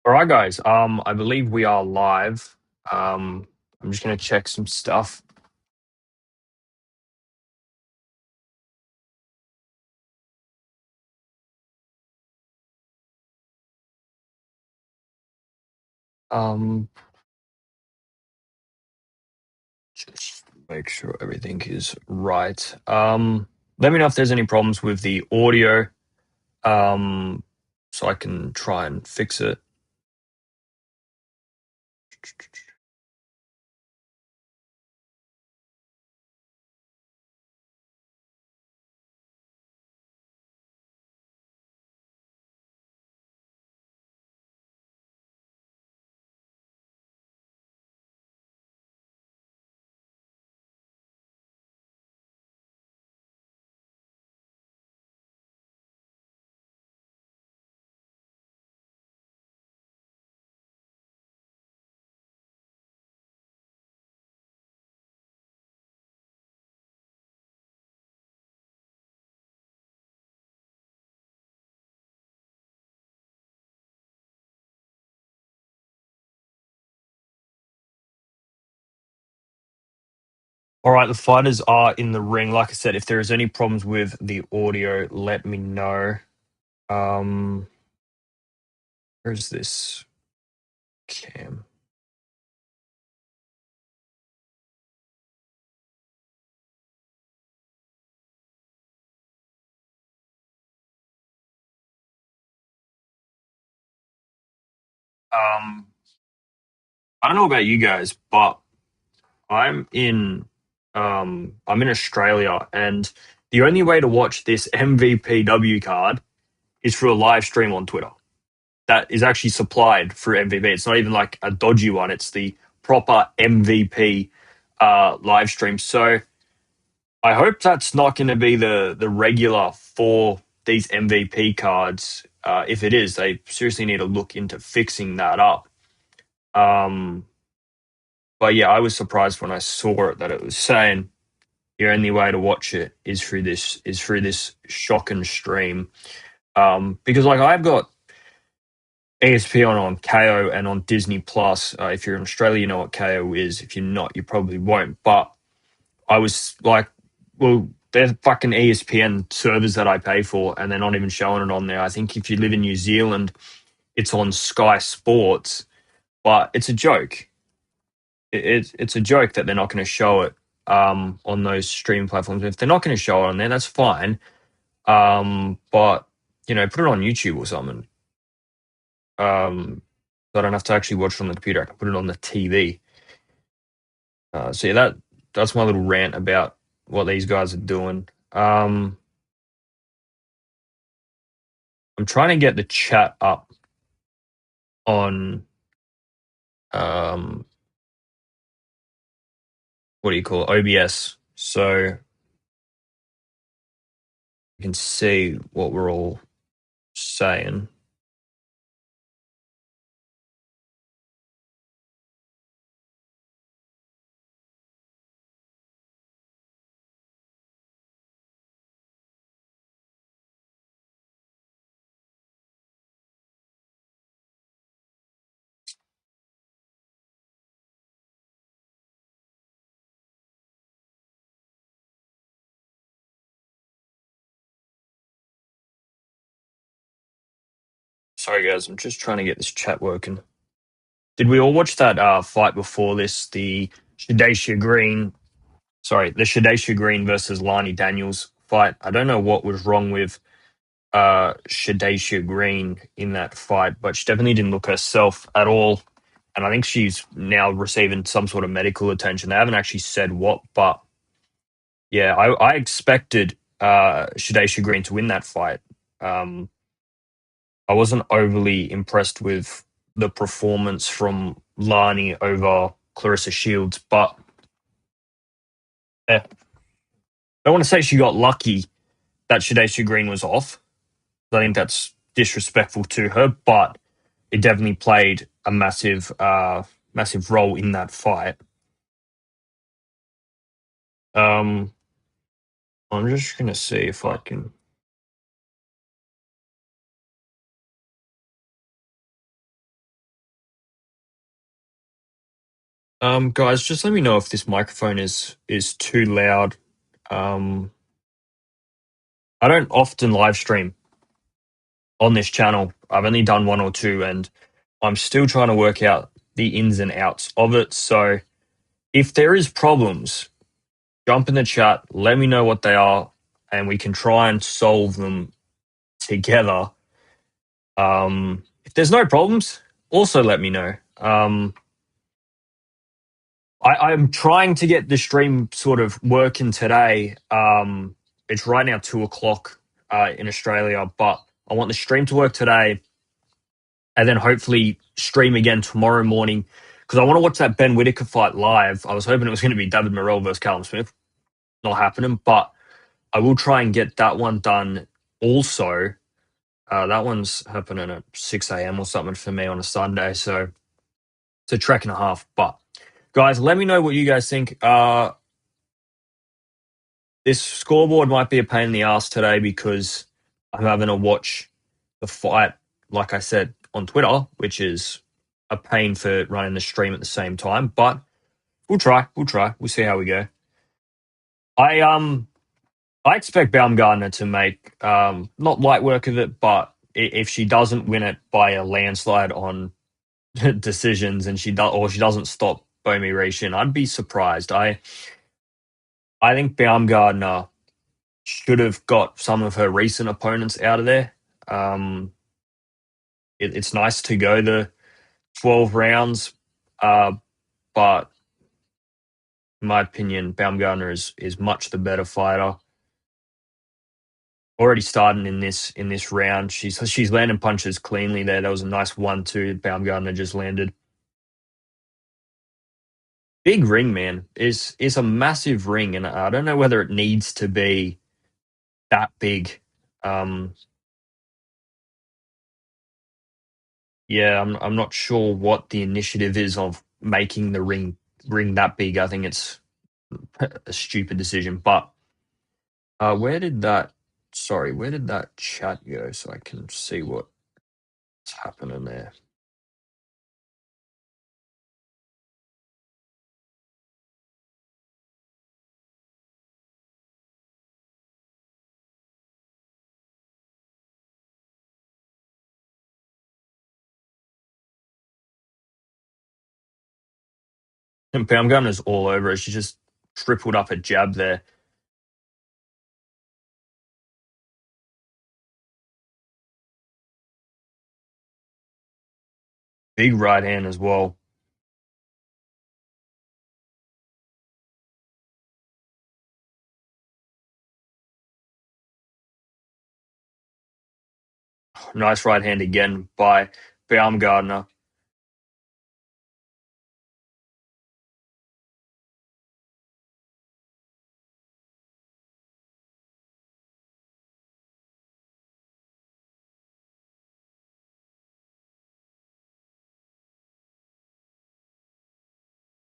All right, guys. I believe we are live. I'm just gonna check some stuff. Um, just make sure everything is right. Let me know if there's any problems with the audio. Um, so I can try and fix it. All right, the fighters are in the ring. Like I said, if there is any problems with the audio, let me know. Um, where's this cam? Um, I don't know about you guys, but I'm in I'm in Australia, and the only way to watch this MVPW card is through a live stream on Twitter. That is actually supplied through MVP. It's not even like a dodgy one. It's the proper MVP live stream. So I hope that's not going to be the regular for these MVP cards. If it is, they seriously need to look into fixing that up. Um, but yeah, I was surprised when I saw it that it was saying your only way to watch it is through this shock and stream. Because like I've got ESPN on KO and on Disney Plus. If you're in Australia, you know what KO is. If you're not, you probably won't. But I was like, well, they're fucking ESPN servers that I pay for, and they're not even showing it on there. I think if you live in New Zealand, it's on Sky Sports, but it's a joke. It's a joke that they're not going to show it on those streaming platforms. If they're not going to show it on there, that's fine. But put it on YouTube or something. So I don't have to actually watch it on the computer. I can put it on the TV. So yeah, that's my little rant about what these guys are doing. I'm trying to get the chat up on um, what do you call it? OBS, so you can see what we're all saying. Sorry guys, I'm just trying to get this chat working. Did we all watch that fight before this? The Shadesha Green versus Lani Daniels fight. I don't know what was wrong with Shadesha Green in that fight, but she definitely didn't look herself at all. And I think she's now receiving some sort of medical attention. They haven't actually said what, but yeah, I expected Shadesha Green to win that fight. Um, I wasn't overly impressed with the performance from Lani over Clarissa Shields, but I don't want to say she got lucky that Shadesha Green was off. I think that's disrespectful to her, but it definitely played a massive role in that fight. Um, I'm just gonna see if I can. Guys, just let me know if this microphone is too loud. Um, I don't often live stream on this channel. I've only done one or two, and I'm still trying to work out the ins and outs of it. So if there is problems, jump in the chat, let me know what they are, and we can try and solve them together. If there's no problems, also let me know. I'm trying to get the stream sort of working today. It's right now 2 o'clock in Australia, but I want the stream to work today and then hopefully stream again tomorrow morning because I want to watch that Ben Whitaker fight live. I was hoping it was going to be David Morrell versus Callum Smith. Not happening, but I will try and get that one done also. That one's happening at 6 a.m. or something for me on a Sunday, so it's a trek and a half. But guys, let me know what you guys think. This scoreboard might be a pain in the ass today because I'm having to watch the fight, like I said, on Twitter, which is a pain for running the stream at the same time. But we'll try. We'll try. We'll see how we go. I I expect Baumgardner to make not light work of it, but if she doesn't win it by a landslide on decisions and she doesn't stop Bomi Rishin, I'd be surprised. I think Baumgardner should have got some of her recent opponents out of there. Um, it's nice to go the 12 rounds, uh, but in my opinion, Baumgartner is much the better fighter. Already starting in this round, she's landing punches cleanly there. That was a nice 1-2. Baumgartner just landed. Big ring, man. Is a massive ring, and I don't know whether it needs to be that big. Um, Yeah, I'm not sure what the initiative is of making the ring that big. I think it's a stupid decision. But where did that? Sorry, where did that chat go? So I can see what's happening there. And Baumgartner's all over it. She just tripled up a jab there. Big right hand as well. Nice right hand again by Baumgartner.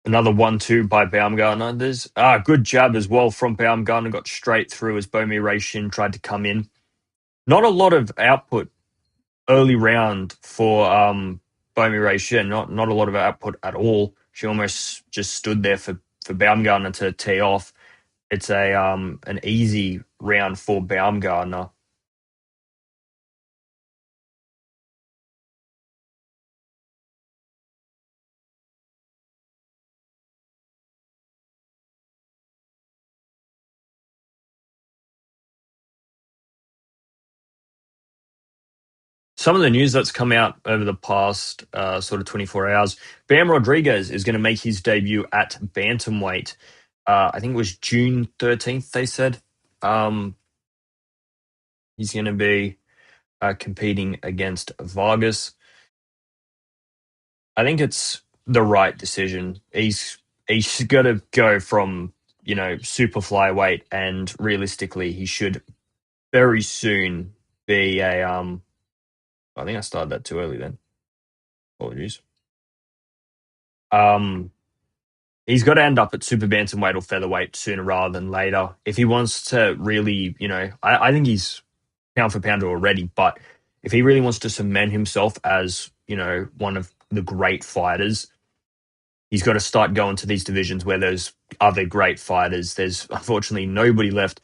Another 1-2 by Baumgartner. There's good jab as well from Baumgartner. Got straight through as Bomi Rishin tried to come in. Not a lot of output early round for Bomi Ray Shin. Not a lot of output at all. She almost just stood there for Baumgartner to tee off. It's a an easy round for Baumgartner. Some of the news that's come out over the past sort of 24 hours, Bam Rodriguez is going to make his debut at bantamweight. I think it was June 13th, they said. He's going to be competing against Vargas. I think it's the right decision. He's got to go from super flyweight, and realistically, he should very soon be a I think I started that too early. Then apologies. Um, he's got to end up at super bantamweight or featherweight sooner rather than later if he wants to really. I think he's pound for pounder already, but if he really wants to cement himself as one of the great fighters, He's got to start going to these divisions where there's other great fighters. There's unfortunately nobody left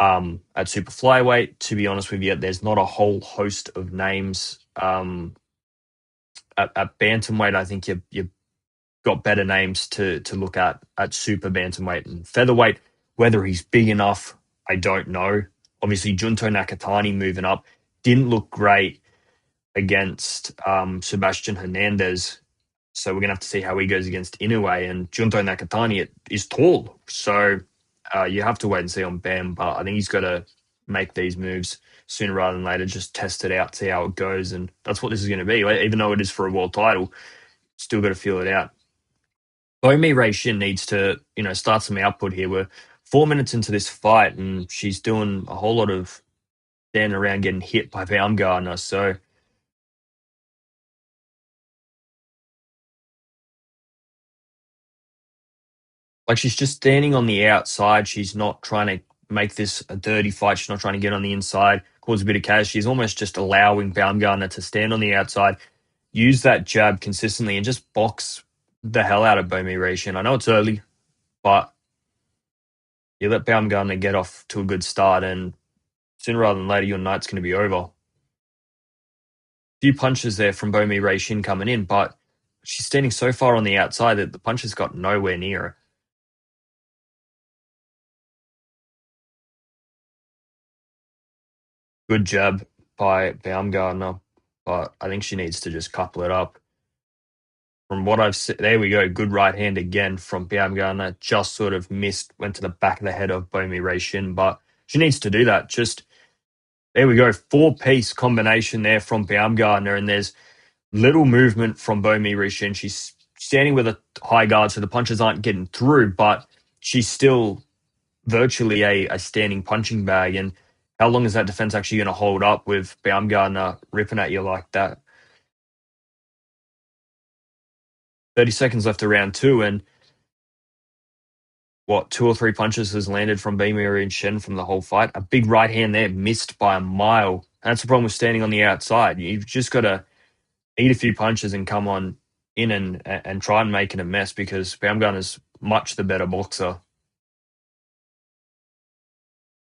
at super flyweight. To be honest with you, there's not a whole host of names. At bantamweight, I think you got better names to look at super bantamweight and featherweight. Whether he's big enough, I don't know. Obviously, Junto Nakatani moving up didn't look great against Sebastian Hernandez. So we're gonna have to see how he goes against Inoue, and Junto Nakatani is tall. So you have to wait and see on Bam. But I think he's got to make these moves sooner rather than later. Just test it out, see how it goes, and that's what this is going to be. Even though it is for a world title, still got to feel it out. Bomi Ray Shin needs to, start some output here. We're 4 minutes into this fight, and she's doing a whole lot of standing around getting hit by Baumgardner. So, like, she's just standing on the outside. She's not trying to make this a dirty fight. She's not trying to get on the inside, cause a bit of chaos. She's almost just allowing Baumgardner to stand on the outside, use that jab consistently, and just box the hell out of Bomi Ray Shin. I know it's early, but you let Baumgardner get off to a good start, and sooner rather than later, your night's going to be over. Few punches there from Bomi Ray Shin coming in, but she's standing so far on the outside that the punches got nowhere near her. Good jab by Baumgartner, but I think she needs to just couple it up. From what I've seen, there we go. Good right hand again from Baumgartner. Just sort of missed, went to the back of the head of Bomi Ray Shin, but she needs to do that. Just there we go. Four-piece combination there from Baumgartner, and there's little movement from Bomi Ray Shin. She's standing with a high guard, so the punches aren't getting through, but she's still virtually a standing punching bag. And how long is that defense actually going to hold up with Baumgartner ripping at you like that? 30 seconds left of round two, and what, two or three punches has landed from Beamer and Shen from the whole fight. A big right hand there, missed by a mile. That's the problem with standing on the outside. You've just got to eat a few punches and come on in and try and make it a mess, because Baumgartner's much the better boxer.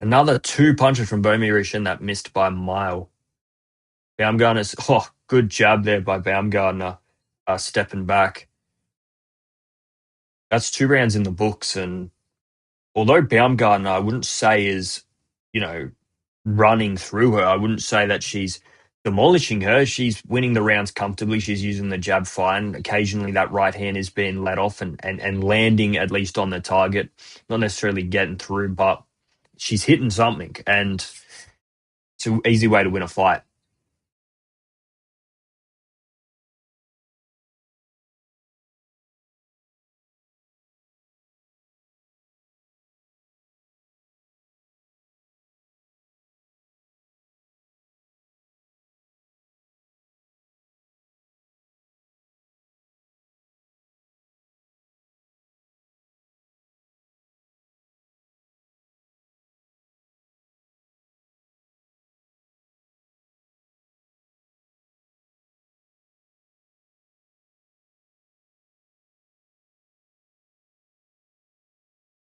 Another two punches from Bomir Shin that missed by a mile. Baumgartner's, good jab there by Baumgartner, stepping back. That's 2 rounds in the books. And although Baumgartner, I wouldn't say is, you know, running through her, I wouldn't say that she's demolishing her. She's winning the rounds comfortably. She's using the jab fine. Occasionally that right hand is being let off and landing at least on the target, not necessarily getting through, but she's hitting something. And it's an easy way to win a fight.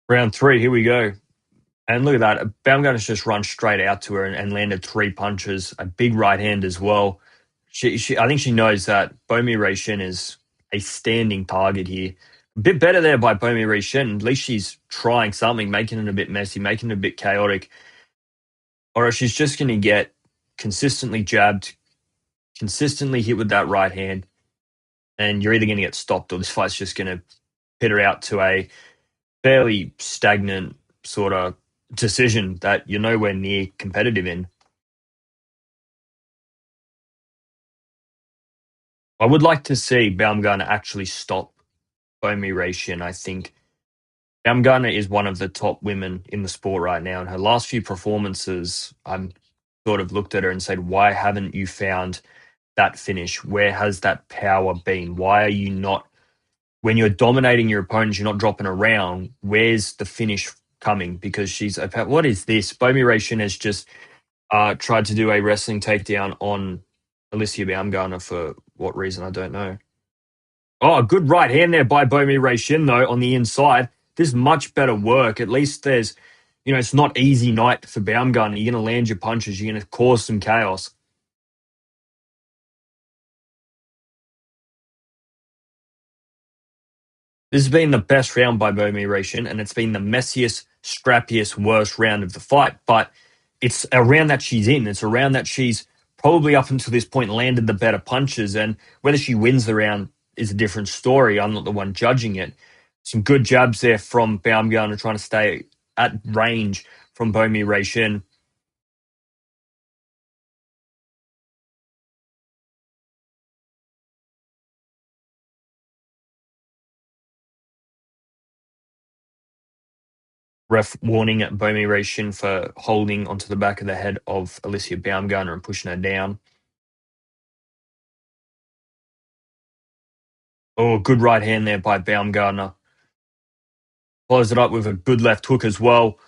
Round three, here we go. And look at that. Baumgartner's just run straight out to her and landed three punches, a big right hand as well. I think she knows that Bomi Ray Shin is a standing target here. A bit better there by Bomi Ray Shin. At least she's trying something, making it a bit messy, making it a bit chaotic. Or else she's just going to get consistently jabbed, consistently hit with that right hand, and you're either going to get stopped or this fight's just going to hit her out to a fairly stagnant sort of decision that you're nowhere near competitive in. I would like to see Baumgartner actually stop Bomi Ray Shin. I think Baumgartner is one of the top women in the sport right now, and her last few performances, I'm sort of looked at her and said, why haven't you found that finish? Where has that power been? Why are you not, when you're dominating your opponents, you're not dropping around? Where's the finish coming? Because what is this? Bomi Ray Shin has just tried to do a wrestling takedown on Alycia Baumgardner for what reason, I don't know. Oh, a good right hand there by Bomi Ray Shin, though, on the inside. This is much better work. At least there's, it's not easy night for Baumgartner. You're going to land your punches. You're going to cause some chaos. This has been the best round by Bomi Ray Shin, and it's been the messiest, scrappiest, worst round of the fight. But it's a round that she's in. It's a round that she's probably up until this point landed the better punches. And whether she wins the round is a different story. I'm not the one judging it. Some good jabs there from Baumgartner trying to stay at range from Bomi Ray Shin. Ref warning at Bomi Ray Shin for holding onto the back of the head of Alycia Baumgardner and pushing her down. Oh, good right hand there by Baumgardner. Follows it up with a good left hook as well.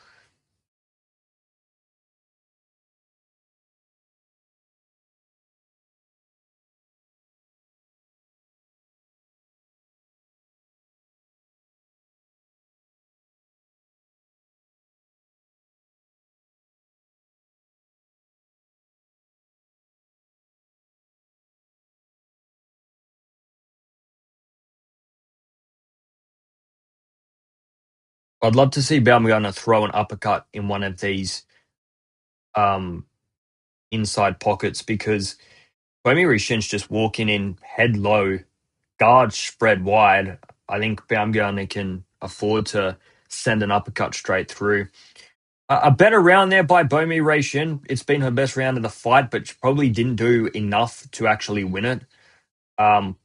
I'd love to see Baumgardner throw an uppercut in one of these um, inside pockets because Bomi Ray Shin's just walking in head low, guard spread wide. I think Baumgartner can afford to send an uppercut straight through. A better round there by Bomi Ray Shin. It's been her best round of the fight, but she probably didn't do enough to actually win it.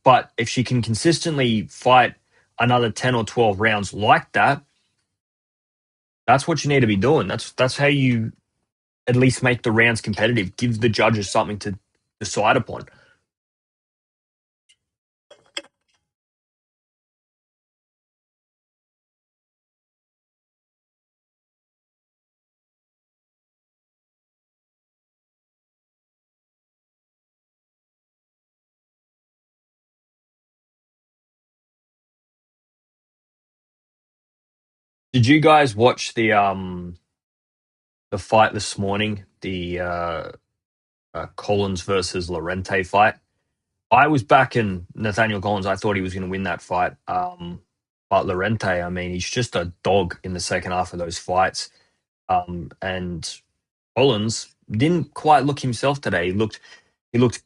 But if she can consistently fight another 10 or 12 rounds like that, that's what you need to be doing. That's how you at least make the rounds competitive. Give the judges something to decide upon. Did you guys watch the fight this morning? The Collins versus Lorente fight. I was backing Nathaniel Collins. I thought he was going to win that fight. But Lorente, I mean, he's just a dog in the second half of those fights. And Collins didn't quite look himself today. He looked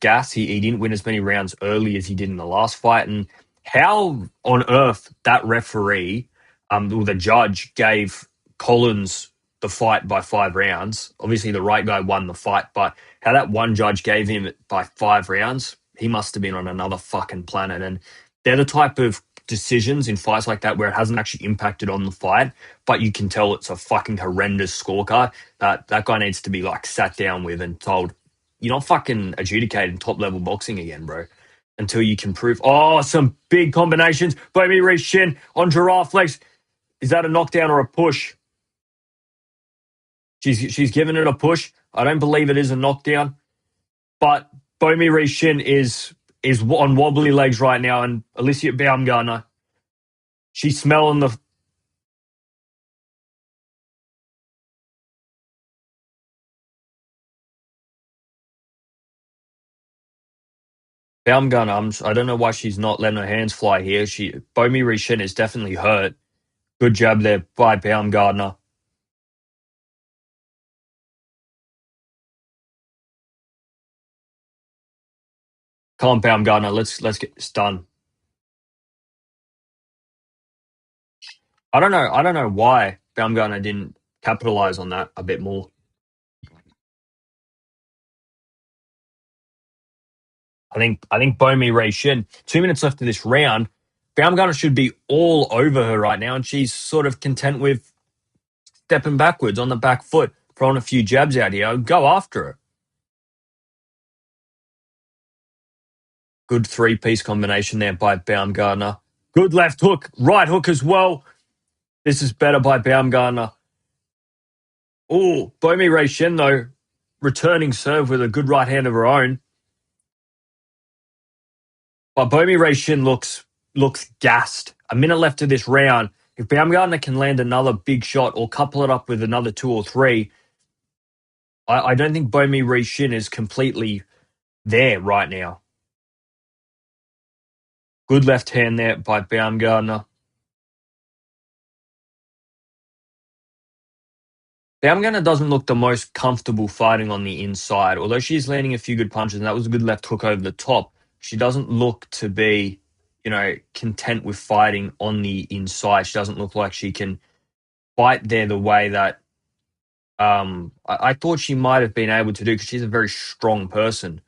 gassed. He didn't win as many rounds early as he did in the last fight. And how on earth that referee, or the judge, gave Collins the fight by 5 rounds? Obviously, the right guy won the fight, but how that one judge gave him it by 5 rounds, he must have been on another fucking planet. And they're the type of decisions in fights like that where it hasn't actually impacted on the fight, but you can tell it's a fucking horrendous scorecard. That guy needs to be like sat down with and told, you're not fucking adjudicating top level boxing again, bro. Until you can prove. Oh, some big combinations. Bomi Ray Shin on giraffe legs. Is that a knockdown or a push? She's given it a push. I don't believe it is a knockdown, but Bomi Ray Shin is on wobbly legs right now, and Alycia Baumgardner, she's smelling the Baumgardner. I don't know why she's not letting her hands fly here. Bomi Ray Shin is definitely hurt. Good jab there by Baumgardner. Come on, Baumgardner. Let's get this done. I don't know why Baumgartner didn't capitalize on that a bit more. I think Bomi Ray Shin, 2 minutes left of this round. Baumgartner should be all over her right now, and she's sort of content with stepping backwards on the back foot, throwing a few jabs out here. Go after her. Good three-piece combination there by Baumgartner. Good left hook, right hook as well. This is better by Baumgartner. Oh, Bomi Ray Shin, though, returning serve with a good right hand of her own. But Bomi Ray Shin looks looks gassed. A minute left to this round. If Baumgardner can land another big shot or couple it up with another two or three, I don't think Bomi Shin is completely there right now. Good left hand there by Baumgardner. Baumgardner doesn't look the most comfortable fighting on the inside. Although she's landing a few good punches, and that was a good left hook over the top, she doesn't look to be, content with fighting on the inside. She doesn't look like she can fight there the way that I thought she might have been able to do because she's a very strong person.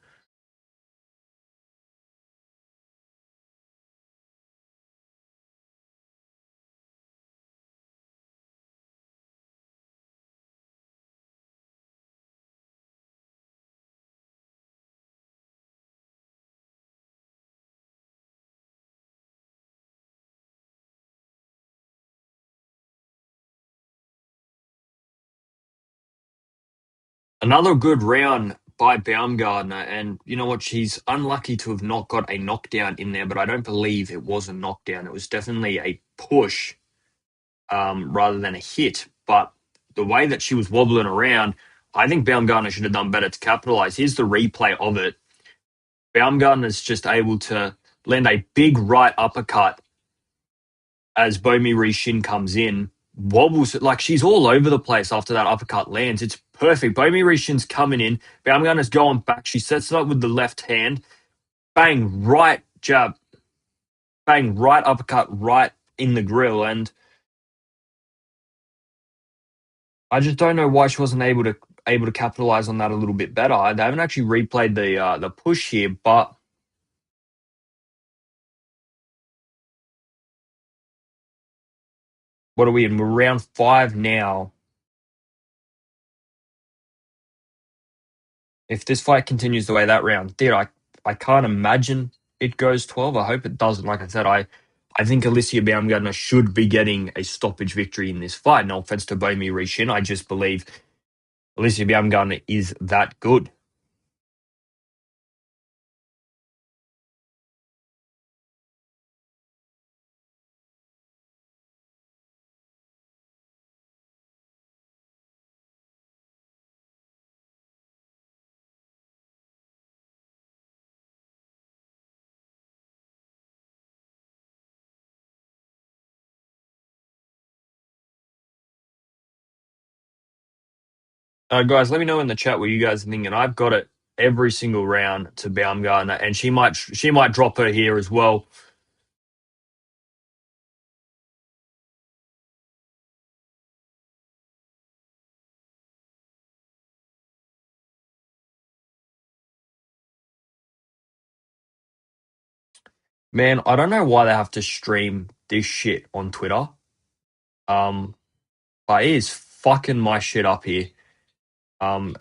Another good round by Baumgardner, and you know what? She's unlucky to have not got a knockdown in there, but I don't believe it was a knockdown. It was definitely a push rather than a hit. But the way that she was wobbling around, I think Baumgartner should have done better to capitalize. Here's the replay of it. Baumgartner's just able to land a big right uppercut as Bomi Shin comes in, wobbles like she's all over the place after that uppercut lands. It's perfect. Bomi Shin's coming in. Baumgartner's going back. She sets it up with the left hand. Bang, right jab. Bang, right uppercut, right in the grill. And I just don't know why she wasn't able to capitalize on that a little bit better. I haven't actually replayed the push here, but what are we in? We're round 5 now. If this fight continues the way that round did, I can't imagine it goes 12. I hope it doesn't. Like I said, I think Alycia Baumgardner should be getting a stoppage victory in this fight. No offense to Bomi Shin. I just believe Alycia Baumgardner is that good. Guys, let me know in the chat what you guys are thinking. I've got it every single round to Baumgardner, and she might drop her here as well. Man, I don't know why they have to stream this shit on Twitter. Um, but it is fucking my shit up here.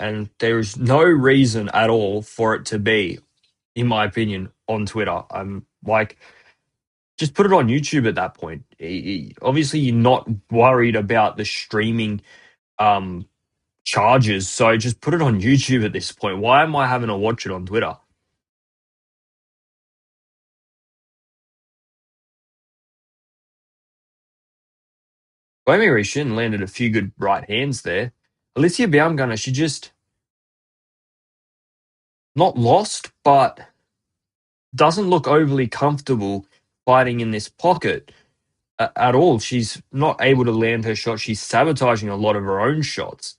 And there is no reason at all for it to be, in my opinion, on Twitter. I'm like, just put it on YouTube at that point. Obviously, you're not worried about the streaming um charges, so just put it on YouTube at this point. Why am I having to watch it on Twitter? Bomi Shin landed a few good right hands there. Alycia Baumgardner, she just not lost, but doesn't look overly comfortable fighting in this pocket at all. She's not able to land her shot. She's sabotaging a lot of her own shots.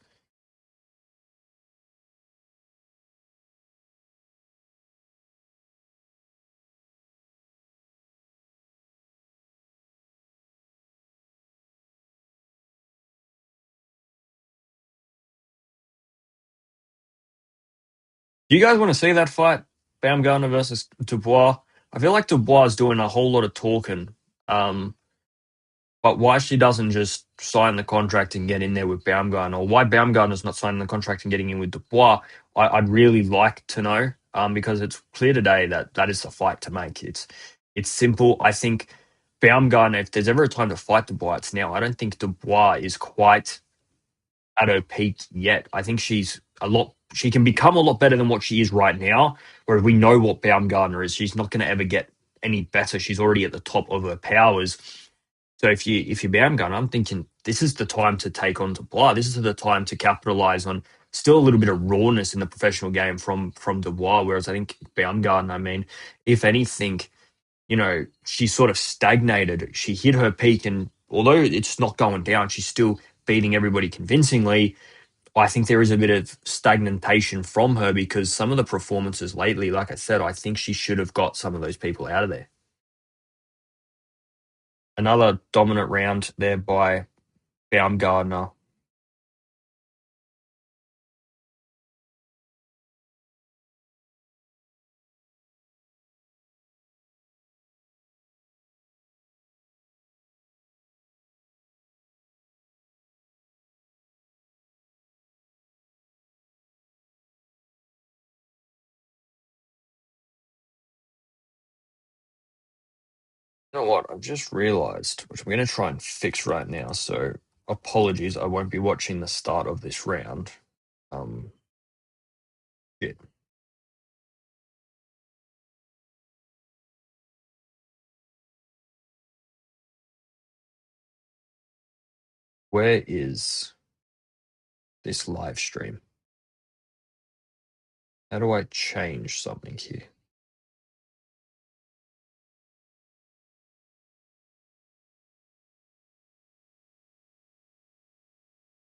Do you guys want to see that fight? Baumgartner versus Dubois? I feel like Dubois is doing a whole lot of talking. Um, but why she doesn't just sign the contract and get in there with Baumgartner, or why Baumgartner's not signing the contract and getting in with Dubois, I'd really like to know. Because it's clear today that that is the fight to make. It's simple. I think Baumgartner, if there's ever a time to fight Dubois, it's now. I don't think Dubois is quite at her peak yet. I think she can become a lot better than what she is right now, whereas we know what Baumgardner is. She's not going to ever get any better. She's already at the top of her powers. So if you're Baumgartner, I'm thinking this is the time to take on Dubois. This is the time to capitalize on still a little bit of rawness in the professional game from Dubois. Whereas I think Baumgartner, I mean, if anything, she sort of stagnated. She hit her peak, and although it's not going down, she's still beating everybody convincingly. I think there is a bit of stagnation from her because some of the performances lately, like I said, I think she should have got some of those people out of there. Another dominant round there by Baumgardner. You know what? I've just realized, which I'm going to try and fix right now. So apologies, I won't be watching the start of this round. Um, shit. Where is this live stream? How do I change something here?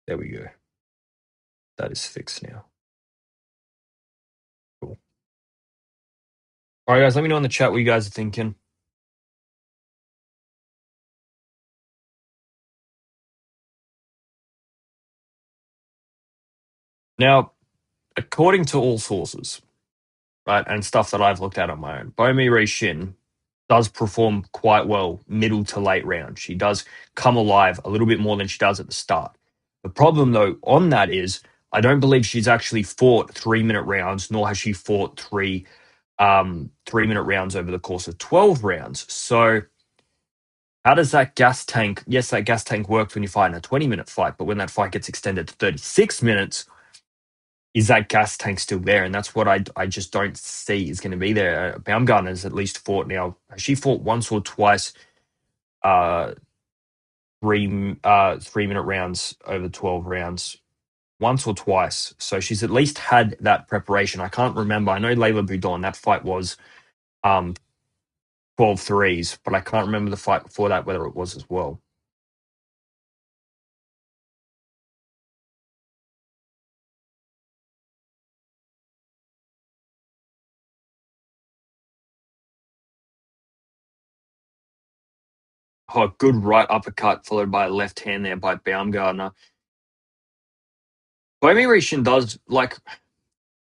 There we go. That is fixed now. Cool. All right, guys, let me know in the chat what you guys are thinking. Now, according to all sources, right, and stuff that I've looked at on my own, Baumgardner Shin does perform quite well middle to late round. She does come alive a little bit more than she does at the start. The problem, though, on that is I don't believe she's actually fought 3 minute rounds, nor has she fought 3 minute rounds over the course of 12 rounds. So how does that gas tank? Yes, that gas tank works when you fight in a 20-minute fight, but when that fight gets extended to 36 minutes, is that gas tank still there? And that's what I just don't see is going to be there. Baumgartner's at least fought now. She fought once or twice, uh, 3 minute rounds over 12 rounds, once or twice. So she's at least had that preparation. I can't remember. I know Layla Boudon, that fight was um 12 threes, but I can't remember the fight before that, whether it was as well. Oh, good right uppercut followed by a left hand there by Baumgardner. Bomi Rishin does like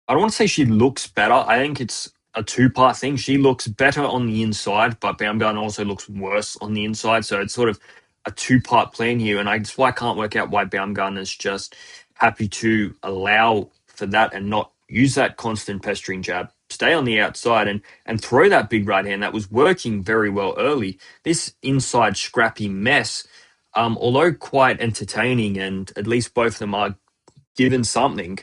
I don't want to say she looks better. I think it's a two-part thing. She looks better on the inside, but Baumgartner also looks worse on the inside. So it's sort of a two-part plan here. And that's why I can't work out why Baumgartner's just happy to allow for that and not use that constant pestering jab, stay on the outside and throw that big right hand that was working very well early. This inside scrappy mess, although quite entertaining and at least both of them are given something,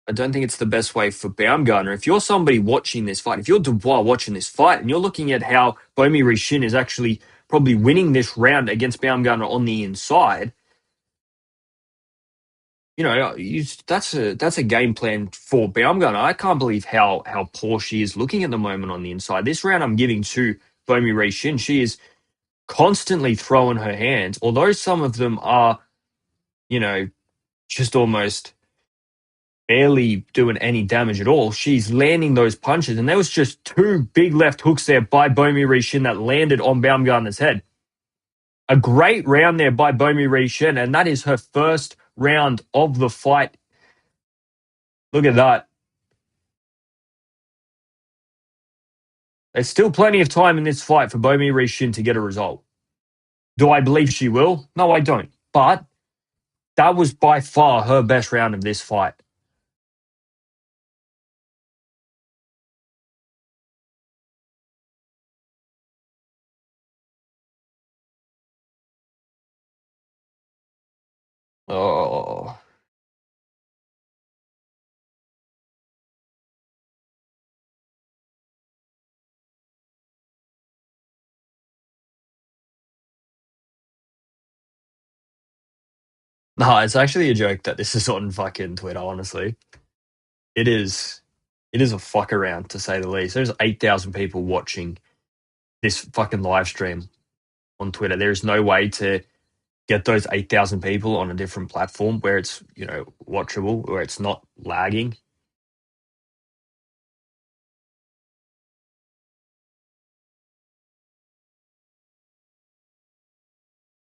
I don't think it's the best way for Baumgartner. If you're somebody watching this fight, if you're Dubois watching this fight, and you're looking at how Bomi Shin is actually probably winning this round against Baumgartner on the inside, that's a game plan for Baumgartner. I can't believe how poor she is looking at the moment on the inside. This round I'm giving to Bomi Shin. She is constantly throwing her hands, although some of them are, just almost barely doing any damage at all. She's landing those punches, and there was just two big left hooks there by Bomi Rishin that landed on Baumgartner's head. A great round there by Bomi Rishin, and that is her first round of the fight. Look at that. There's still plenty of time in this fight for Bomi Rishin to get a result. Do I believe she will? No, I don't. But that was by far her best round of this fight. Oh, No, it's actually a joke that this is on fucking Twitter, honestly. It is it is a fuck around to say the least. There's 8,000 people watching this fucking live stream on Twitter. There is no way to get those 8,000 people on a different platform where it's, watchable, where it's not lagging.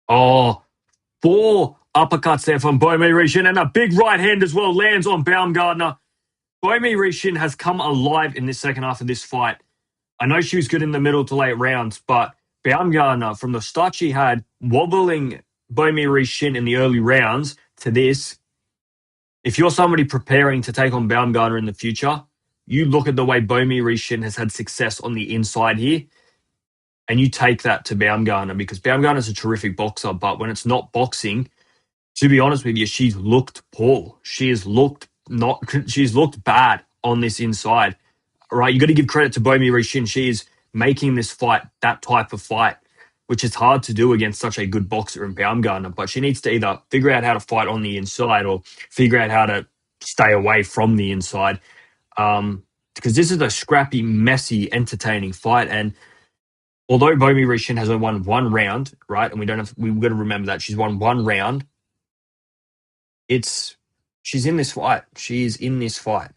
Oh, four uppercuts there from Baumgardner and a big right hand as well lands on Baumgardner. Baumgardner has come alive in this second half of this fight. I know she was good in the middle to late rounds, but Baumgardner, from the start she had, wobbling Baumgardner in the early rounds to this, if you're somebody preparing to take on Baumgardner in the future, you look at the way Baumgardner has had success on the inside here, and you take that to Baumgardner because Baumgardner is a terrific boxer, but when it's not boxing, to be honest with you, she's looked poor. She has looked not. She's looked bad on this inside. Right, you got to give credit to Bomi Shin. She is making this fight that type of fight, which is hard to do against such a good boxer in Baumgartner. But she needs to either figure out how to fight on the inside or figure out how to stay away from the inside. Because this is a scrappy, messy, entertaining fight. And although Bomi Shin has won one round, right, and we've got to remember that she's won one round. It's she's in this fight. She is in this fight.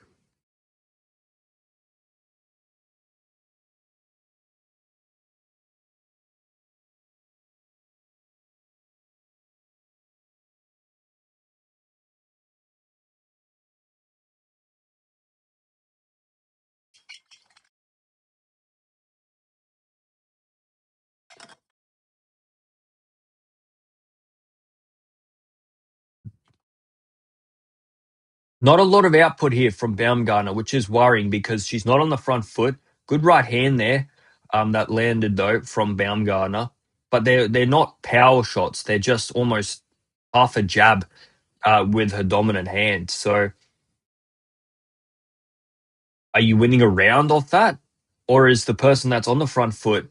Not a lot of output here from Baumgartner, which is worrying because she's not on the front foot. Good right hand there, that landed though from Baumgartner, but they're not power shots. They're just almost half a jab with her dominant hand. So, are you winning a round off that, or is the person that's on the front foot?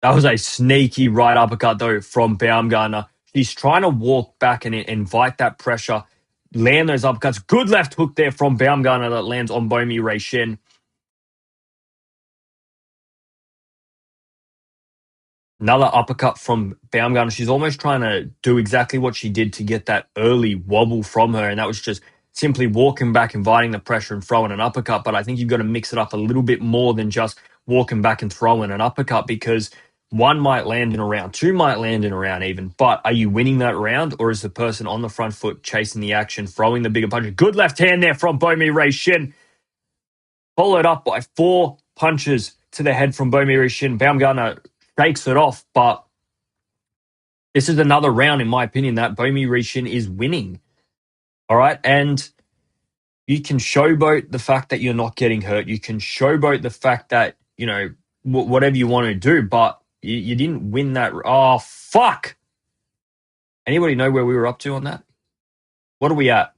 That was a sneaky right uppercut though from Baumgartner. She's trying to walk back and invite that pressure, land those uppercuts. Good left hook there from Baumgartner that lands on Bomi Ray Shin. Another uppercut from Baumgartner. She's almost trying to do exactly what she did to get that early wobble from her, and that was just simply walking back, inviting the pressure and throwing an uppercut. But I think you've got to mix it up a little bit more than just walking back and throwing an uppercut because one might land in a round, two might land in a round even. But are you winning that round, or is the person on the front foot chasing the action, throwing the bigger punch? Good left hand there from Bomi Ray Shin, followed up by four punches to the head from Bomi Ray Shin. Baumgartner shakes it off, but this is another round, in my opinion, that Bomi Rishin is winning. All right. And you can showboat the fact that you're not getting hurt. You can showboat the fact that, whatever you want to do, but you didn't win that. Oh, fuck. Anybody know where we were up to on that? What are we at?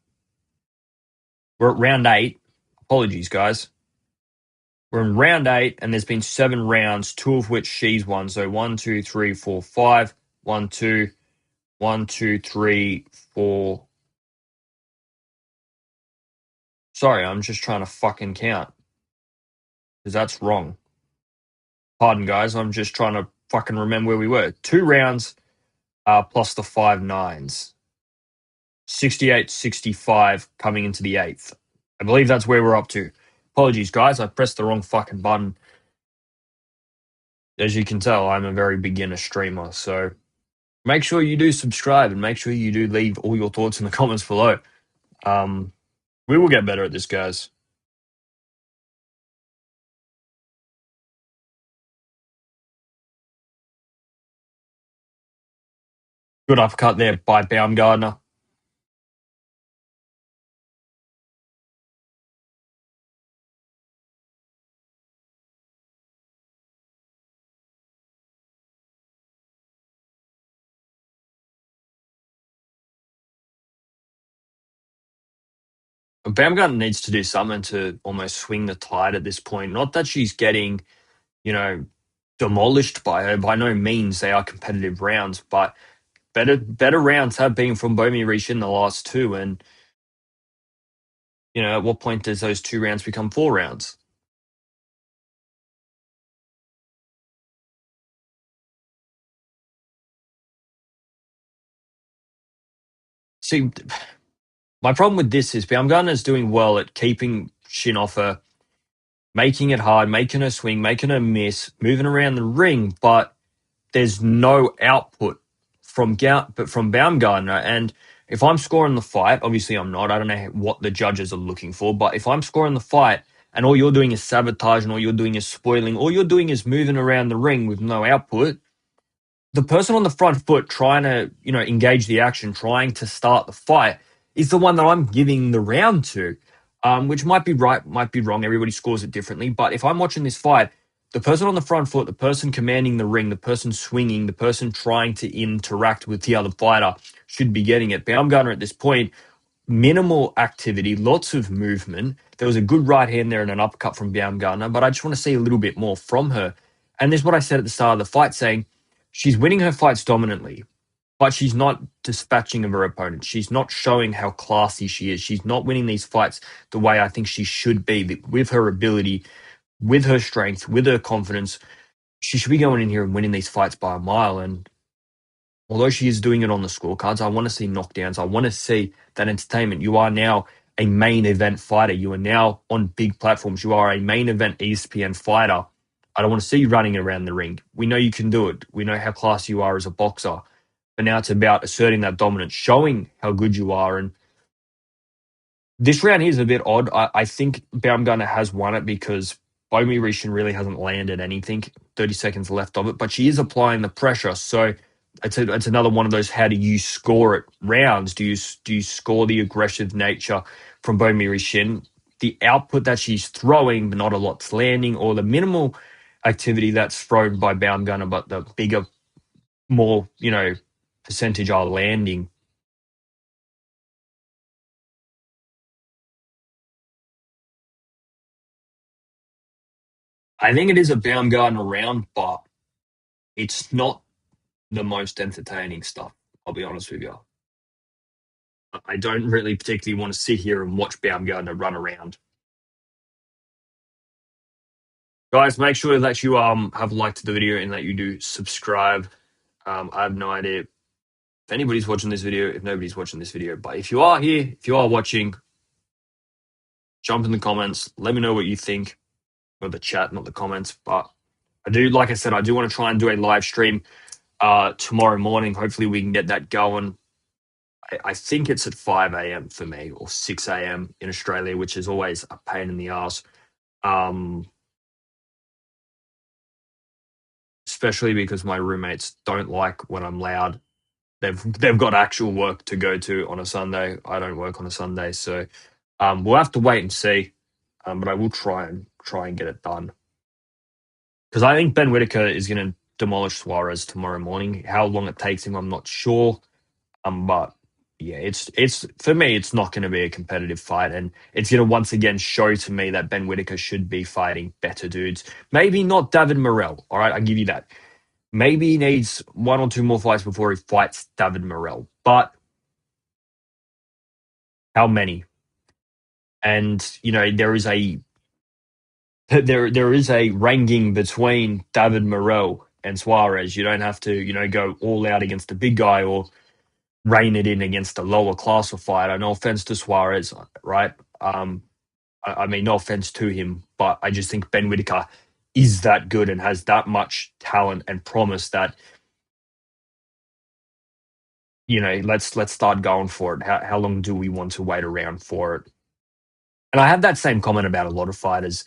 We're at round 8. Apologies, guys. We're in round 8, and there's been 7 rounds, 2 of which she's won. So 1, 2, 3, 4, 5. 1, 2, 1, 2, 3, 4. Sorry, I'm just trying to fucking count. Because that's wrong. Pardon, guys. I'm just trying to fucking remember where we were. 2 rounds plus the 5 nines. 68, 65 coming into the 8th. I believe that's where we're up to. Apologies, guys. I pressed the wrong fucking button. As you can tell, I'm a very beginner streamer. So make sure you do subscribe and make sure you do leave all your thoughts in the comments below. We will get better at this, guys. Good uppercut there by Baumgardner. Baumgartner needs to do something to almost swing the tide at this point. Not that she's getting, you know, demolished by her. By no means they are competitive rounds, but better rounds have been from Baumgardner in the last two, and at what point does those 2 rounds become 4 rounds? See, my problem with this is Baumgartner is doing well at keeping Shin off her, making it hard, making her swing, making her miss, moving around the ring, but there's no output from Baumgartner. And if I'm scoring the fight, obviously I'm not. I don't know what the judges are looking for, but if I'm scoring the fight and all you're doing is sabotage and all you're doing is spoiling, all you're doing is moving around the ring with no output, the person on the front foot trying to, engage the action, trying to start the fight, is the one that I'm giving the round to, which might be right, might be wrong. Everybody scores it differently. But if I'm watching this fight, the person on the front foot, the person commanding the ring, the person swinging, the person trying to interact with the other fighter should be getting it. Baumgartner at this point, minimal activity, lots of movement. There was a good right hand there and an uppercut from Baumgartner, but I just want to see a little bit more from her. And this is what I said at the start of the fight, saying she's winning her fights dominantly, but she's not dispatching of her opponent. She's not showing how classy she is. She's not winning these fights the way I think she should be, with her ability, with her strength, with her confidence. She should be going in here and winning these fights by a mile. And although she is doing it on the scorecards, I want to see knockdowns. I want to see that entertainment. You are now a main event fighter. You are now on big platforms. You are a main event ESPN fighter. I don't want to see you running around the ring. We know you can do it. We know how classy you are as a boxer. But now it's about asserting that dominance, showing how good you are. And this round here is a bit odd. I think Baumgartner has won it because Bomi Rishin really hasn't landed anything. 30 seconds left of it, but she is applying the pressure. So it's another one of those how do you score it rounds? Do you score the aggressive nature from Bomi Rishin? The output that she's throwing, but not a lot's landing, or the minimal activity that's thrown by Baumgartner, but the bigger, more, percentage are landing. I think it is a Baumgartner round, but it's not the most entertaining stuff. I'll be honest with you. I don't really particularly want to sit here and watch Baumgartner run around. Guys, make sure that you have liked the video and that you do subscribe. I have no idea if anybody's watching this video, if nobody's watching this video, but if you are here, if you are watching, jump in the comments. Let me know what you think, or the chat, not the comments. But I do, like I said, I do want to try and do a live stream tomorrow morning. Hopefully, we can get that going. I think it's at 5 a.m. for me, or 6 a.m. in Australia, which is always a pain in the ass. Um, Especially because my roommates don't like when I'm loud. They've got actual work to go to on a Sunday. I don't work on a Sunday, so we'll have to wait and see. But I will try and get it done because I think Ben Whitaker is going to demolish Suarez tomorrow morning. How long it takes him, I'm not sure. But yeah, it's for me, it's not going to be a competitive fight, and it's going to once again show to me that Ben Whitaker should be fighting better dudes. Maybe not David Morrell. All right, I give you that. Maybe he needs one or two more fights before he fights David Morrell. But how many? And there is a ranking between David Morrell and Suarez. You don't have to go all out against the big guy or rein it in against a lower class of fighter. No offense to Suarez, right? I mean, no offense to him, but I just think Ben Whitaker is that good and has that much talent and promise that let's start going for it. How long do we want to wait around for it? And I have that same comment about a lot of fighters,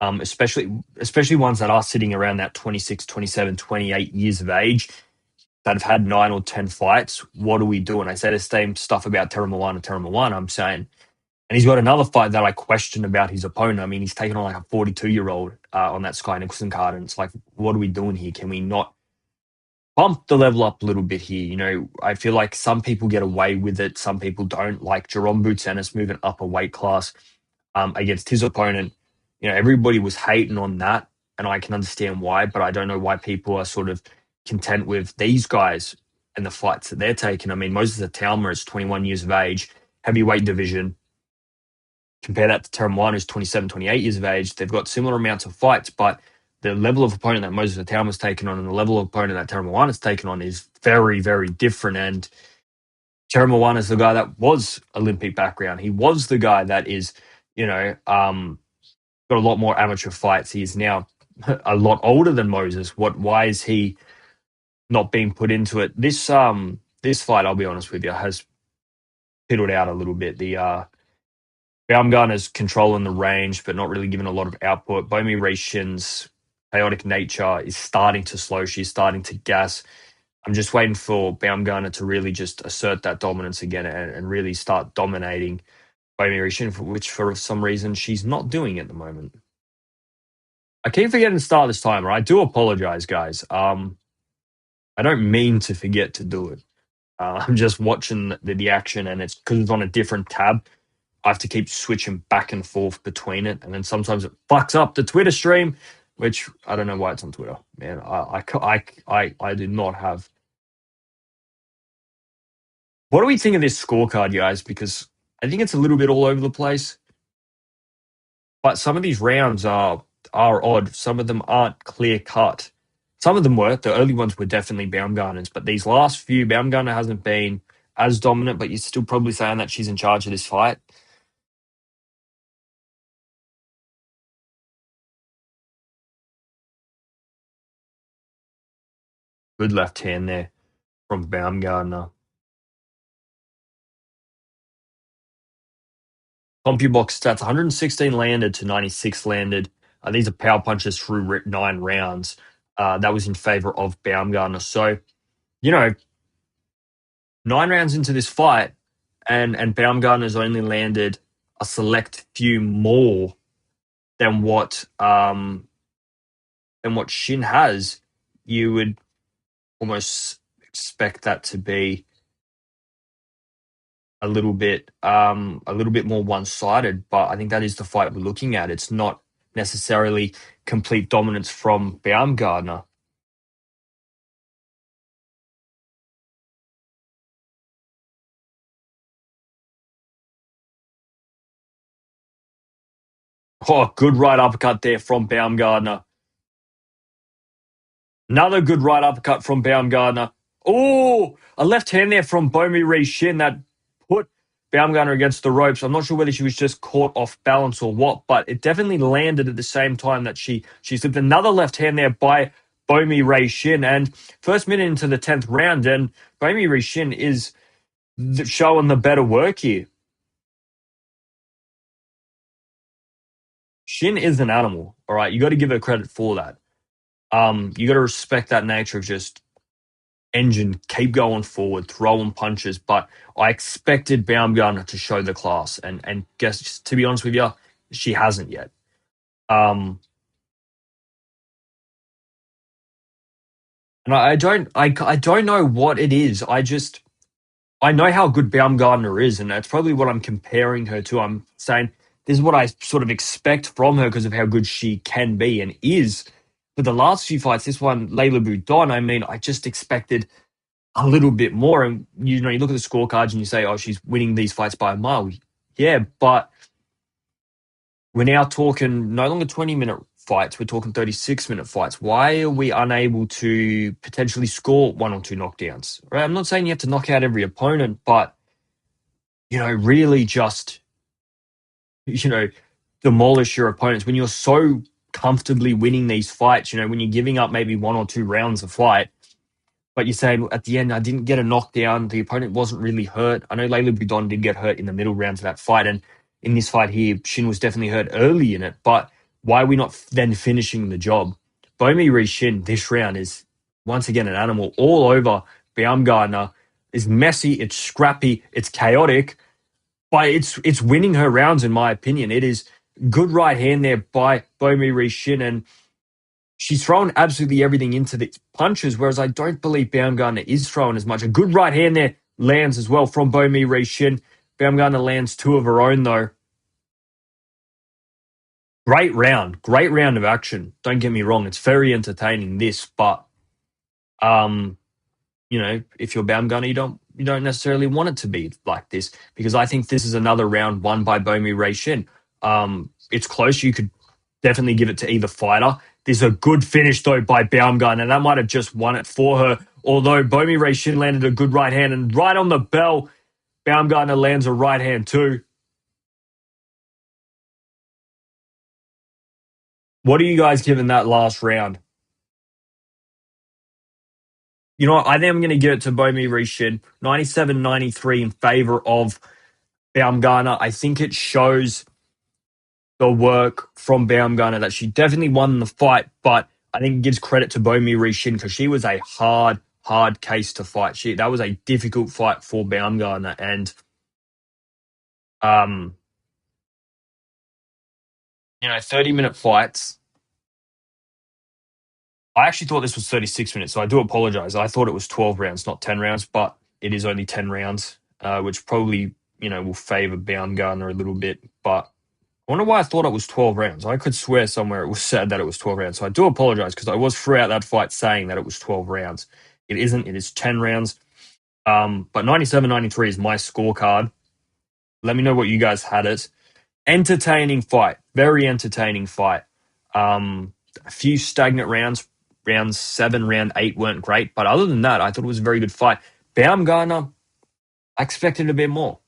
especially ones that are sitting around that 26, 27, 28 years of age that have had 9 or 10 fights. What are we doing? I say the same stuff about Terra Moana. I'm saying, and he's got another fight that I question about his opponent. I mean, he's taken on like a 42-year-old on that Sky Nicholson card, and it's like, what are we doing here? Can we not bump the level up a little bit here? I feel like some people get away with it, some people don't. Like Jerome Boutenis moving up a weight class against his opponent. Everybody was hating on that, and I can understand why, but I don't know why people are sort of content with these guys and the fights that they're taking. I mean, Moses Atalma is 21 years of age, heavyweight division. Compare that to Teremwana, who's 27, 28 years of age. They've got similar amounts of fights, but the level of opponent that Moses Atalma's taken on and the level of opponent that Teremwana's taken on is very, very different. And Teremwana is the guy that was Olympic background. He was the guy that is, got a lot more amateur fights. He is now a lot older than Moses. Why is he not being put into it? This fight, I'll be honest with you, has fiddled out a little bit. The Baumgardner's controlling the range, but not really giving a lot of output. Bomi Shin's chaotic nature is starting to slow. She's starting to gas. I'm just waiting for Baumgardner to really just assert that dominance again and really start dominating Bomi Shin, which for some reason she's not doing at the moment. I keep forgetting to start this timer. I do apologize, guys. I don't mean to forget to do it. I'm just watching the action, and it's because it's on a different tab. I have to keep switching back and forth between it, and then sometimes it fucks up the Twitter stream, which I don't know why it's on Twitter. Man, I do not have. What do we think of this scorecard, guys? Because I think it's a little bit all over the place. But some of these rounds are odd. Some of them aren't clear cut. Some of them were. The early ones were definitely Baumgartner's, but these last few, Baumgartner hasn't been as dominant, but you're still probably saying that she's in charge of this fight. Good left hand there from Baumgardner. CompuBox stats 116 landed to 96 landed. These are power punches through 9 rounds. That was in favor of Baumgardner. So, 9 rounds into this fight, and Baumgartner's only landed a select few more than what Shin has. You would almost expect that to be a little bit more one-sided, but I think that is the fight we're looking at. It's not necessarily complete dominance from Baumgardner. Oh, good right uppercut there from Baumgardner. Another good right uppercut from Baumgardner. Oh, a left hand there from Bomi Shin that put Baumgardner against the ropes. I'm not sure whether she was just caught off balance or what, but it definitely landed at the same time that she slipped. Another left hand there by Bomi Shin. And first minute into the 10th round, and Bomi Shin is showing the better work here. Shin is an animal, all right? You got to give her credit for that. You got to respect that nature of just engine, keep going forward, throwing punches. But I expected Baumgartner to show the class, and guess to be honest with you, she hasn't yet. Um, and I don't know what it is. I know how good Baumgartner is, and that's probably what I'm comparing her to. I'm saying this is what I sort of expect from her because of how good she can be and is. But the last few fights, this one, Layla Boudon, I mean, I just expected a little bit more. And, you look at the scorecards and you say, oh, she's winning these fights by a mile. Yeah, but we're now talking no longer 20-minute fights. We're talking 36-minute fights. Why are we unable to potentially score one or two knockdowns? Right? I'm not saying you have to knock out every opponent, but, really just, you know, demolish your opponents when you're so comfortably winning these fights, when you're giving up maybe 1 or 2 rounds of fight. But you're saying at the end, I didn't get a knockdown. The opponent wasn't really hurt. I know Layla Boudon did get hurt in the middle rounds of that fight. And in this fight here, Shin was definitely hurt early in it. But why are we not then finishing the job? Bomi Shin this round is once again an animal all over. Baumgardner is messy, it's scrappy, it's chaotic, but it's winning her rounds in my opinion. It is good right hand there by Bomi Shin, and she's thrown absolutely everything into the punches, whereas I don't believe Baumgartner is throwing as much. A good right hand there lands as well from Bomi Shin. Baumgartner lands 2 of her own, though. Great round of action. Don't get me wrong, it's very entertaining, this, but, if you're Baumgardner, you don't necessarily want it to be like this, because I think this is another round won by Bomi Ray Shin. It's close. You could definitely give it to either fighter. This is a good finish though by Baumgardner, and that might have just won it for her. Although Bomi Ray Shin landed a good right hand, and right on the bell, Baumgardner lands a right hand too. What are you guys giving that last round? You know what? I think I'm going to give it to Bomi Rishin, 97-93 in favor of Baumgartner. I think it shows the work from Baumgartner that she definitely won the fight, but I think it gives credit to Bomi Rishin because she was a hard case to fight. That was a difficult fight for Baumgartner, and um, 30-minute fights. I actually thought this was 36 minutes, so I do apologize. I thought it was 12 rounds, not 10 rounds, but it is only 10 rounds, which probably, will favor Baumgartner a little bit. But I wonder why I thought it was 12 rounds. I could swear somewhere it was said that it was 12 rounds. So I do apologize because I was throughout that fight saying that it was 12 rounds. It isn't, it is 10 rounds. But 97-93 is my scorecard. Let me know what you guys had it. Entertaining fight, very entertaining fight. A few stagnant rounds. Round 7, round 8 weren't great, but other than that, I thought it was a very good fight. Baumgartner, I expected a bit more,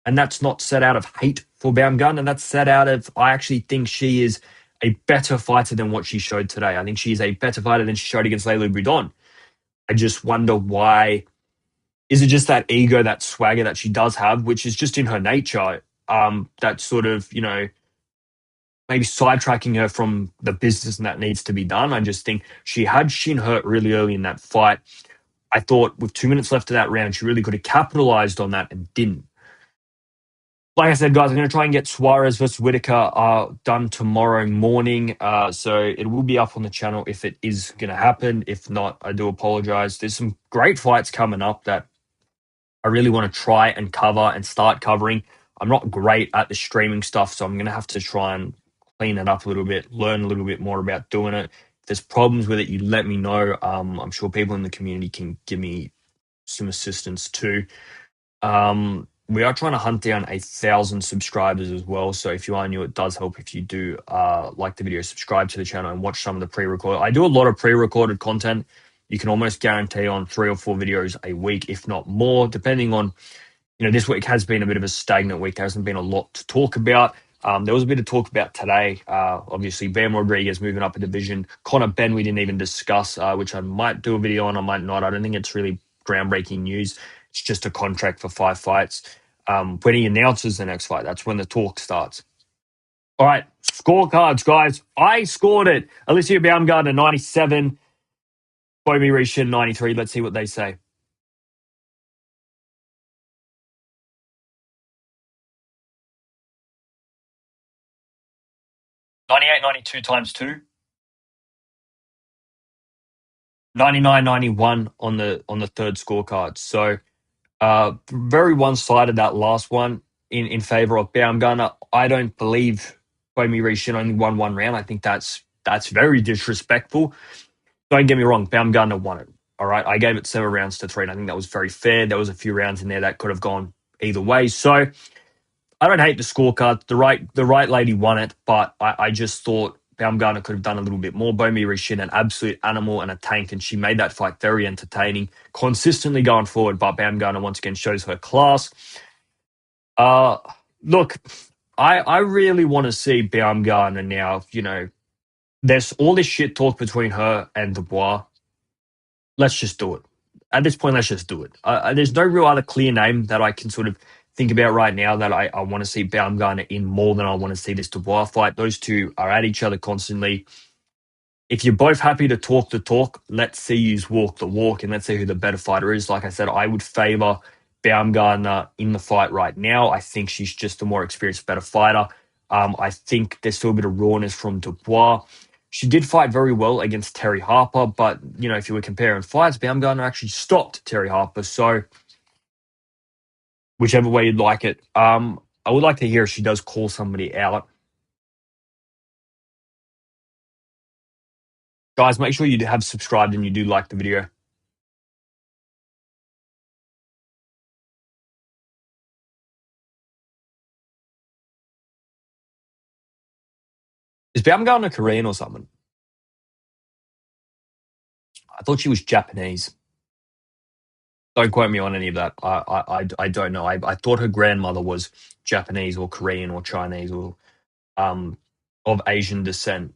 and that's not set out of hate for Baumgartner. That's set out of I actually think she is a better fighter than what she showed today. I think she is a better fighter than she showed against Leila Boudon. I just wonder why. Is it just that ego, that swagger that she does have, which is just in her nature? That sort of, maybe sidetracking her from the business that needs to be done. I just think she had Shin hurt really early in that fight. I thought with 2 minutes left of that round, she really could have capitalized on that and didn't. Like I said, guys, I'm going to try and get Suarez versus Whitaker done tomorrow morning. So it will be up on the channel if it is going to happen. If not, I do apologize. There's some great fights coming up that I really want to try and cover and start covering. I'm not great at the streaming stuff, so I'm going to have to try and clean it up a little bit, learn a little bit more about doing it. If there's problems with it, you let me know. I'm sure people in the community can give me some assistance too. We are trying to hunt down 1,000 subscribers as well. So if you are new, it does help if you do like the video, subscribe to the channel, and watch some of the pre-recorded. I do a lot of pre-recorded content. You can almost guarantee on 3 or 4 videos a week, if not more, depending on, this week has been a bit of a stagnant week. There hasn't been a lot to talk about. There was a bit to talk about today. Obviously, Bam Rodriguez moving up a division. Conor Ben, we didn't even discuss, which I might do a video on, I might not. I don't think it's really groundbreaking news. It's just a contract for 5 fights. When he announces the next fight, that's when the talk starts. All right, scorecards, guys. I scored it. Alycia Baumgardner, 97. Bomi Rishin, 93. Let's see what they say. 98-92 times 2. 99-91 on the third scorecard. So very one-sided that last one in favor of Baumgartner. I don't believe Bomi Rishin only won 1 round. I think that's very disrespectful. Don't get me wrong, Baumgartner won it. All right, I gave it 7 rounds to 3, and I think that was very fair. There was a few rounds in there that could have gone either way. So I don't hate the scorecard. The right lady won it, but I just thought Baumgartner could have done a little bit more. Bomi Rishin, an absolute animal and a tank, and she made that fight very entertaining, consistently going forward. But Baumgartner once again shows her class. Uh, Look, I really want to see Baumgartner now. There's all this shit talk between her and Dubois. Let's just do it. At this point, let's just do it. There's no real other clear name that I can sort of think about right now that I want to see Baumgartner in more than I want to see this Dubois fight. Those two are at each other constantly. If you're both happy to talk the talk, let's see you walk the walk, and let's see who the better fighter is. Like I said, I would favor Baumgartner in the fight right now. I think she's just a more experienced, better fighter. I think there's still a bit of rawness from Dubois. She did fight very well against Terry Harper, but if you were comparing fights, Baumgartner actually stopped Terry Harper. So whichever way you'd like it, I would like to hear if she does call somebody out. Guys, make sure you have subscribed and you do like the video. Baumgardner Korean or something? I thought she was Japanese. Don't quote me on any of that. I don't know. I thought her grandmother was Japanese or Korean or Chinese or um of Asian descent.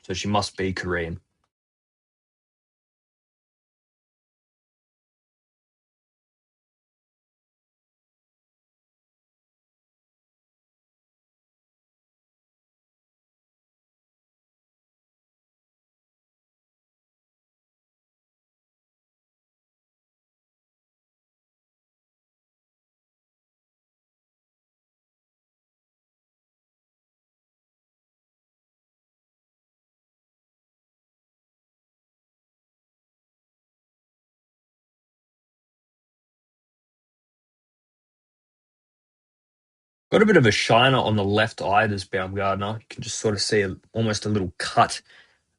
So she must be Korean. Got a bit of a shiner on the left eye, this Baumgardner. You can just sort of see almost a little cut,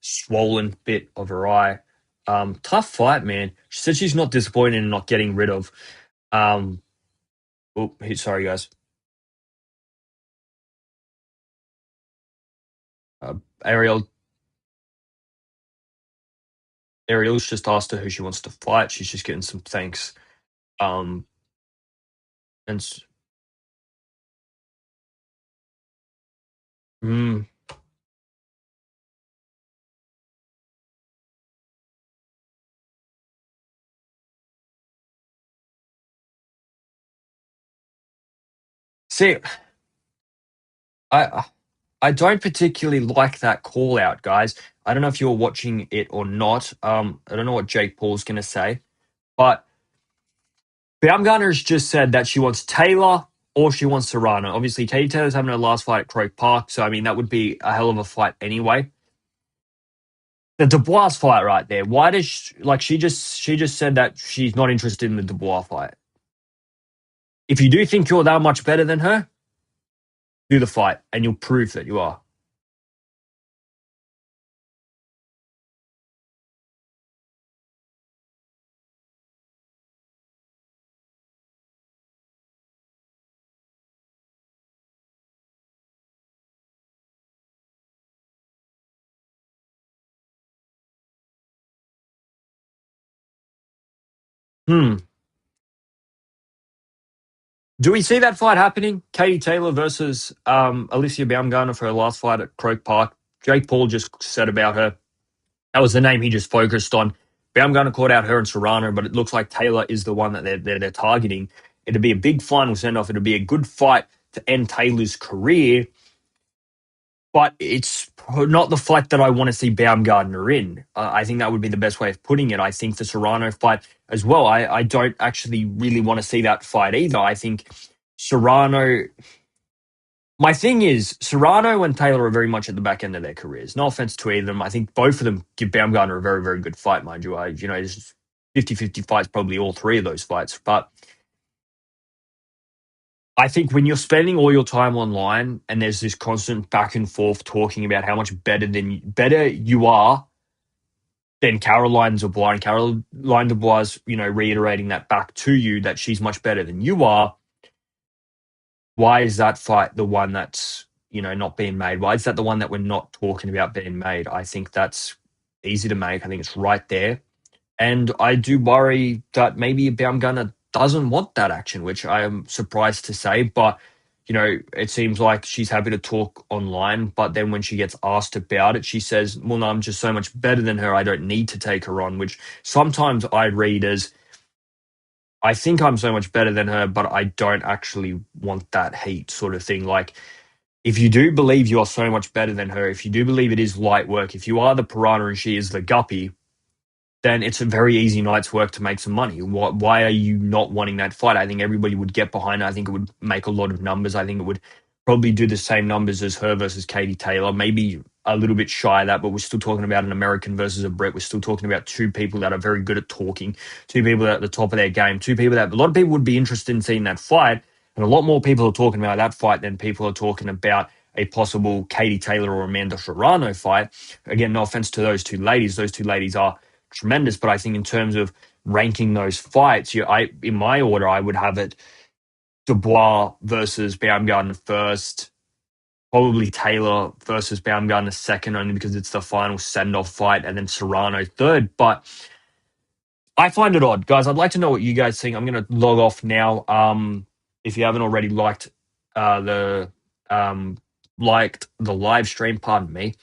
swollen bit of her eye. Tough fight, man. She said she's not disappointed in not getting rid of. Um, oh, sorry, guys. Uh, Ariel, Ariel's just asked her who she wants to fight. She's just getting some thanks. Um, and mm, see, I I don't particularly like that call out, guys. I don't know if you're watching it or not. I don't know what Jake Paul's going to say, but Baumgartner's just said that she wants Taylor or she wants Serrano. Obviously, Katie Taylor's having her last fight at Croke Park, so I mean that would be a hell of a fight anyway. The Dubois fight right there. Why does she just said that she's not interested in the Dubois fight? If you do think you're that much better than her, do the fight and you'll prove that you are. Hmm. Do we see that fight happening? Katie Taylor versus Alycia Baumgardner for her last fight at Croke Park. Jake Paul just said about her. That was the name he just focused on. Baumgardner called out her and Serrano, but it looks like Taylor is the one that they're targeting. It'd be a big final send off. It'd be a good fight to end Taylor's career, but it's not the fight that I want to see Baumgardner in. I think that would be the best way of putting it. I think the Serrano fight as well. I don't actually really want to see that fight either. I think Serrano. My thing is, Serrano and Taylor are very much at the back end of their careers. No offense to either of them. I think both of them give Baumgartner a very, very good fight, mind you. It's 50-50 fights, probably all three of those fights. But I think when you're spending all your time online and there's this constant back and forth talking about how much better you are than Caroline Dubois, and Caroline Dubois, reiterating that back to you that she's much better than you are, why is that fight the one that's not being made? Why is that the one that we're not talking about being made? I think that's easy to make. I think it's right there, and I do worry that maybe Baumgartner doesn't want that action, which I am surprised to say. But it seems like she's happy to talk online, but then when she gets asked about it, she says, "Well, no, I'm just so much better than her. I don't need to take her on." Which sometimes I read as I think I'm so much better than her, but I don't actually want that heat sort of thing. Like, if you do believe you are so much better than her, if you do believe it is light work, if you are the piranha and she is the guppy, then it's a very easy night's work to make some money. Why are you not wanting that fight? I think everybody would get behind it. I think it would make a lot of numbers. I think it would probably do the same numbers as her versus Katie Taylor, maybe a little bit shy of that, but we're still talking about an American versus a Brit. We're still talking about two people that are very good at talking, two people that are at the top of their game, two people that a lot of people would be interested in seeing that fight. And a lot more people are talking about that fight than people are talking about a possible Katie Taylor or Amanda Serrano fight. Again, no offense to those two ladies. Those two ladies are tremendous, but I think in terms of ranking those fights, in my order, I would have it Dubois versus Baumgartner first, probably Taylor versus Baumgardner second, only because it's the final send-off fight, and then Serrano third. But I find it odd, guys. I'd like to know what you guys think. I'm going to log off now. If you haven't already the liked the live stream, pardon me,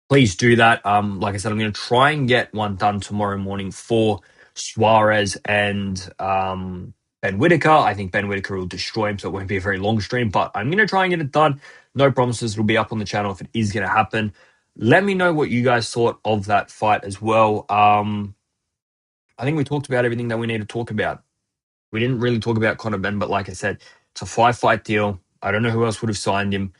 please do that. Like I said, I'm going to try and get one done tomorrow morning for Suarez and Ben Whitaker. I think Ben Whitaker will destroy him, so it won't be a very long stream, but I'm going to try and get it done. No promises. It'll be up on the channel if it is going to happen. Let me know what you guys thought of that fight as well. I think we talked about everything that we need to talk about. We didn't really talk about Conor Benn, but like I said, it's a 5-fight deal. I don't know who else would have signed him.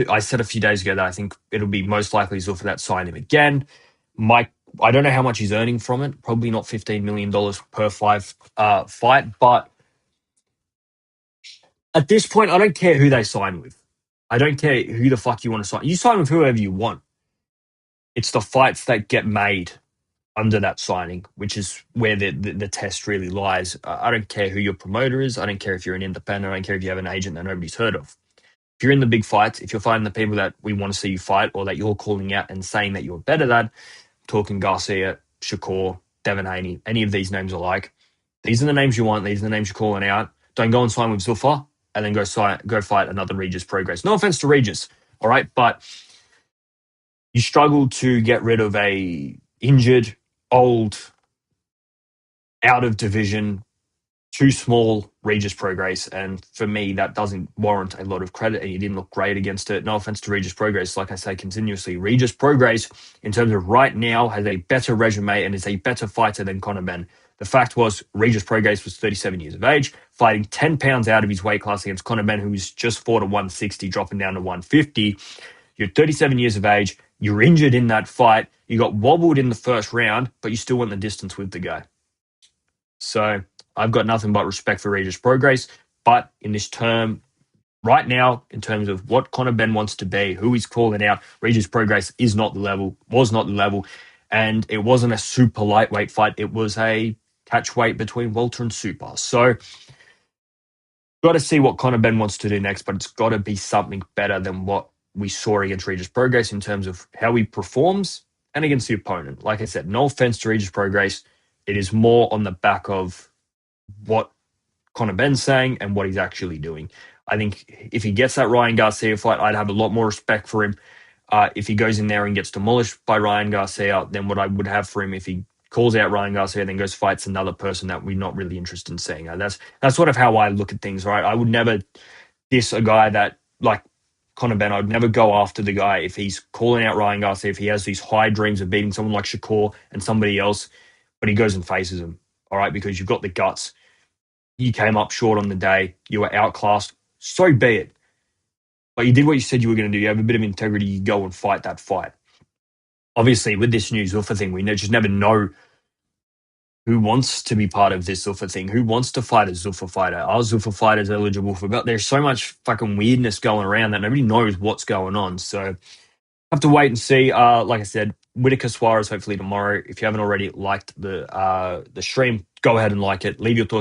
I said a few days ago that I think it'll be most likely Zuffa that signed him again. Mike, I don't know how much he's earning from it. Probably not $15 million per fight. But at this point, I don't care who they sign with. I don't care who the fuck you want to sign. You sign with whoever you want. It's the fights that get made under that signing, which is where the test really lies. I don't care who your promoter is. I don't care if you're an independent. I don't care if you have an agent that nobody's heard of. If you're in the big fights, if you're fighting the people that we want to see you fight or that you're calling out and saying that you're better than, talking Garcia, Shakur, Devin Haney, any of these names alike, these are the names you want. These are the names you're calling out. Don't go and sign with Zuffa and then go fight another Regis Progress. No offense to Regis, all right? But you struggle to get rid of a injured, old, out of division, too small Regis Progress, and for me, that doesn't warrant a lot of credit, and you didn't look great against it. No offense to Regis Progress, like I say continuously, Regis Progress, in terms of right now, has a better resume and is a better fighter than Conor Benn. The fact was, Regis Progress was 37 years of age, fighting 10 pounds out of his weight class against Conor Benn, who was just fought at 160, dropping down to 150. You're 37 years of age, you're injured in that fight, you got wobbled in the first round, but you still went the distance with the guy. So I've got nothing but respect for Regis Progress. But in this term, right now, in terms of what Conor Benn wants to be, who he's calling out, Regis Progress is not the level, was not the level. And it wasn't a super lightweight fight. It was a catch weight between welter and super. So got to see what Conor Benn wants to do next, but it's got to be something better than what we saw against Regis Progress in terms of how he performs and against the opponent. Like I said, no offense to Regis Progress. It is more on the back of what Conor Benn's saying and what he's actually doing. I think if he gets that Ryan Garcia fight, I'd have a lot more respect for him. If he goes in there and gets demolished by Ryan Garcia, then what I would have for him if he calls out Ryan Garcia, then goes fights another person that we're not really interested in seeing. That's sort of how I look at things, right? I would never diss a guy that, like Conor Benn, I'd never go after the guy if he's calling out Ryan Garcia, if he has these high dreams of beating someone like Shakur and somebody else, but he goes and faces him, all right, because you've got the guts. You came up short on the day. You were outclassed. So be it. But you did what you said you were going to do. You have a bit of integrity. You go and fight that fight. Obviously, with this new Zuffa thing, we just never know who wants to be part of this Zuffa thing. Who wants to fight a Zuffa fighter? Are Zuffa fighters eligible for belt? There's so much fucking weirdness going around that nobody knows what's going on. So have to wait and see. Like I said, Whitaker Suarez hopefully tomorrow. If you haven't already liked the stream, go ahead and like it. Leave your thoughts